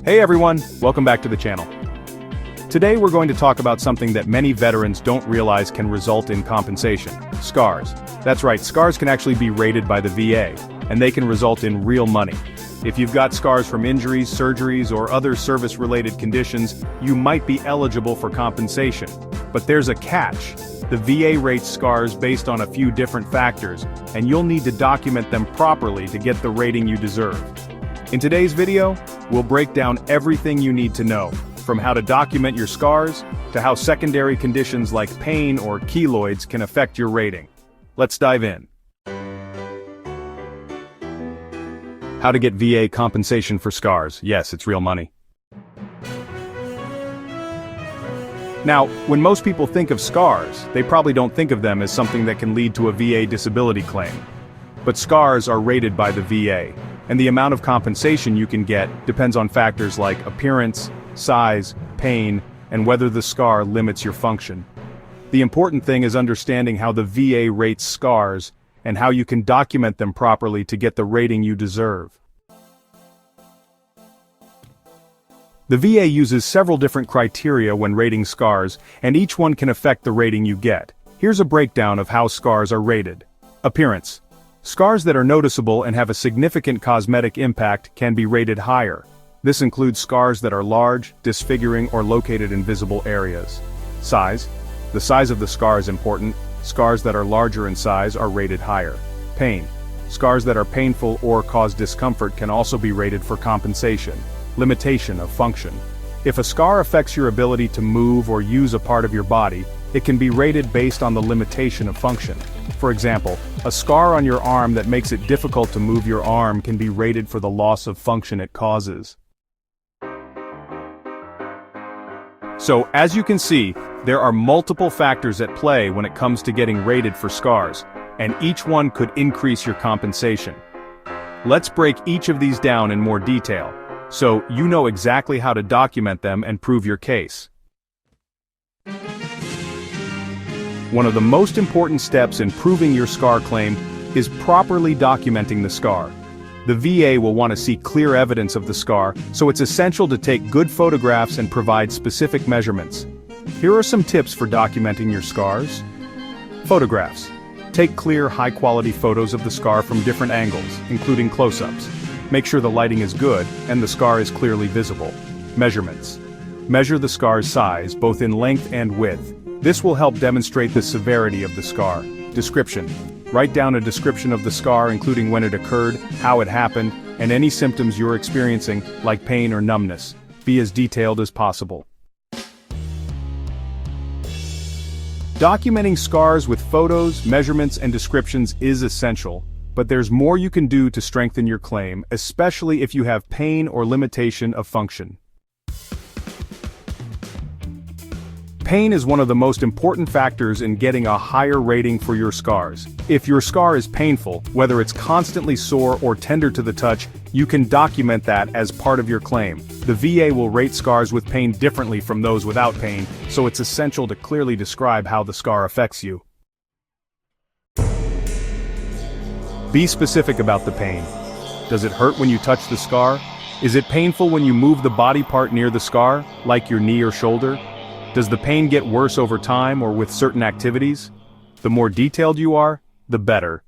Hey everyone, welcome back to the channel. Today we're going to talk about something that many veterans don't realize can result in compensation: scars. That's right, scars can actually be rated by the VA, and they can result in real money. If you've got scars from injuries, surgeries, or other service-related conditions, you might be eligible for compensation. But there's a catch. The VA rates scars based on a few different factors, and you'll need to document them properly to get the rating you deserve. In today's video, we'll break down everything you need to know, from how to document your scars, to how secondary conditions like pain or keloids can affect your rating. Let's dive in. How to get VA compensation for scars. Yes, it's real money. Now, when most people think of scars, they probably don't think of them as something that can lead to a VA disability claim. But scars are rated by the VA, and the amount of compensation you can get depends on factors like appearance, size, pain, and whether the scar limits your function. The important thing is understanding how the VA rates scars, and how you can document them properly to get the rating you deserve. The VA uses several different criteria when rating scars, and each one can affect the rating you get. Here's a breakdown of how scars are rated. Appearance. Scars that are noticeable and have a significant cosmetic impact can be rated higher. This includes scars that are large, disfiguring, or located in visible areas. Size. The size of the scar is important. Scars that are larger in size are rated higher. Pain. Scars that are painful or cause discomfort can also be rated for compensation. Limitation of function. If a scar affects your ability to move or use a part of your body, it can be rated based on the limitation of function. For example, a scar on your arm that makes it difficult to move your arm can be rated for the loss of function it causes. So, as you can see, there are multiple factors at play when it comes to getting rated for scars, and each one could increase your compensation. Let's break each of these down in more detail, so you know exactly how to document them and prove your case. One of the most important steps in proving your scar claim is properly documenting the scar. The VA will want to see clear evidence of the scar, so it's essential to take good photographs and provide specific measurements. Here are some tips for documenting your scars. Photographs. Take clear, high-quality photos of the scar from different angles, including close-ups. Make sure the lighting is good and the scar is clearly visible. Measurements. Measure the scar's size, both in length and width. This will help demonstrate the severity of the scar. Description. Write down a description of the scar, including when it occurred, how it happened, and any symptoms you're experiencing, like pain or numbness. Be as detailed as possible. Documenting scars with photos, measurements, and descriptions is essential, but there's more you can do to strengthen your claim, especially if you have pain or limitation of function. Pain is one of the most important factors in getting a higher rating for your scars. If your scar is painful, whether it's constantly sore or tender to the touch, you can document that as part of your claim. The VA will rate scars with pain differently from those without pain, so it's essential to clearly describe how the scar affects you. Be specific about the pain. Does it hurt when you touch the scar? Is it painful when you move the body part near the scar, like your knee or shoulder? Does the pain get worse over time or with certain activities? The more detailed you are, the better.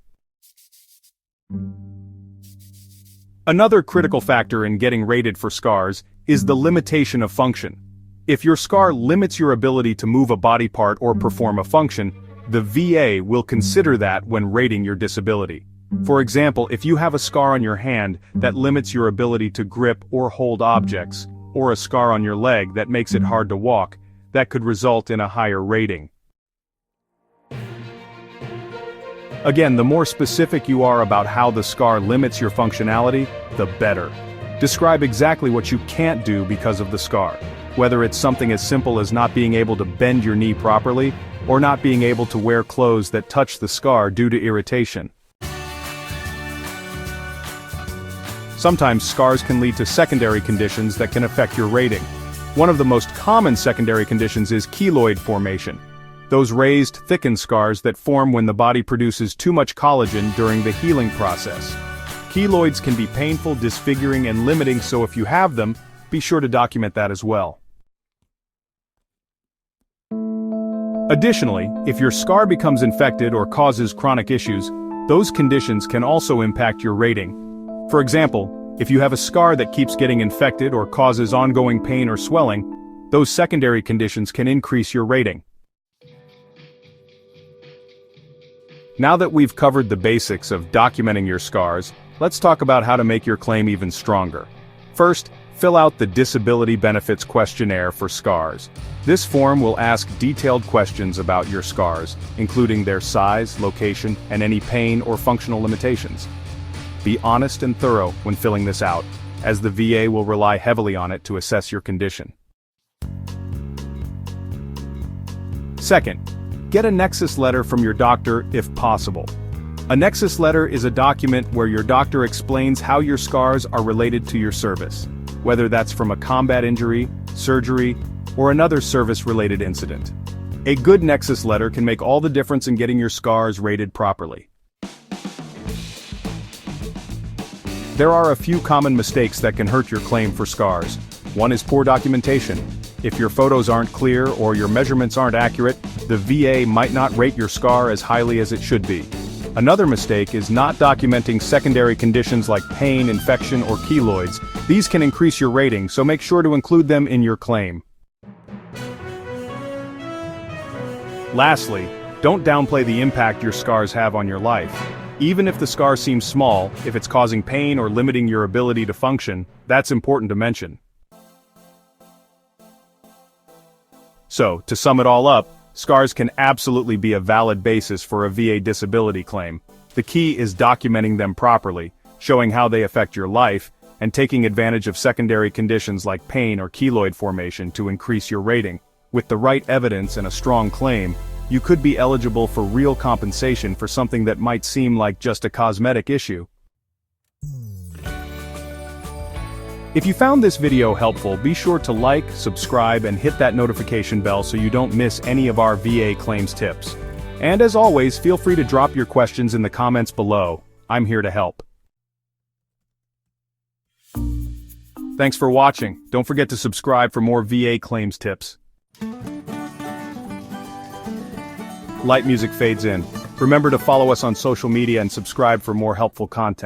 Another critical factor in getting rated for scars is the limitation of function. If your scar limits your ability to move a body part or perform a function, the VA will consider that when rating your disability. For example, if you have a scar on your hand that limits your ability to grip or hold objects, or a scar on your leg that makes it hard to walk, that could result in a higher rating. Again, the more specific you are about how the scar limits your functionality, the better. Describe exactly what you can't do because of the scar, whether it's something as simple as not being able to bend your knee properly, or not being able to wear clothes that touch the scar due to irritation. Sometimes scars can lead to secondary conditions that can affect your rating. One of the most common secondary conditions is keloid formation. Those raised, thickened scars that form when the body produces too much collagen during the healing process. Keloids can be painful, disfiguring, and limiting, so if you have them, be sure to document that as well. Additionally, if your scar becomes infected or causes chronic issues, those conditions can also impact your rating. For example, if you have a scar that keeps getting infected or causes ongoing pain or swelling, those secondary conditions can increase your rating. Now that we've covered the basics of documenting your scars, let's talk about how to make your claim even stronger. First, fill out the Disability Benefits Questionnaire for scars. This form will ask detailed questions about your scars, including their size, location, and any pain or functional limitations. Be honest and thorough when filling this out, as the VA will rely heavily on it to assess your condition. Second, get a nexus letter from your doctor if possible. A nexus letter is a document where your doctor explains how your scars are related to your service, whether that's from a combat injury, surgery, or another service-related incident. A good nexus letter can make all the difference in getting your scars rated properly. There are a few common mistakes that can hurt your claim for scars. One is poor documentation. If your photos aren't clear or your measurements aren't accurate, the VA might not rate your scar as highly as it should be. Another mistake is not documenting secondary conditions like pain, infection, or keloids. These can increase your rating, so make sure to include them in your claim. Lastly, don't downplay the impact your scars have on your life. Even if the scar seems small, if it's causing pain or limiting your ability to function, that's important to mention. So, to sum it all up, scars can absolutely be a valid basis for a VA disability claim. The key is documenting them properly, showing how they affect your life, and taking advantage of secondary conditions like pain or keloid formation to increase your rating. With the right evidence and a strong claim, you could be eligible for real compensation for something that might seem like just a cosmetic issue. If you found this video helpful, be sure to like, subscribe, and hit that notification bell so you don't miss any of our VA claims tips. And as always, feel free to drop your questions in the comments below. I'm here to help. Thanks for watching. Don't forget to subscribe for more VA claims tips. Light music fades in. Remember to follow us on social media and subscribe for more helpful content.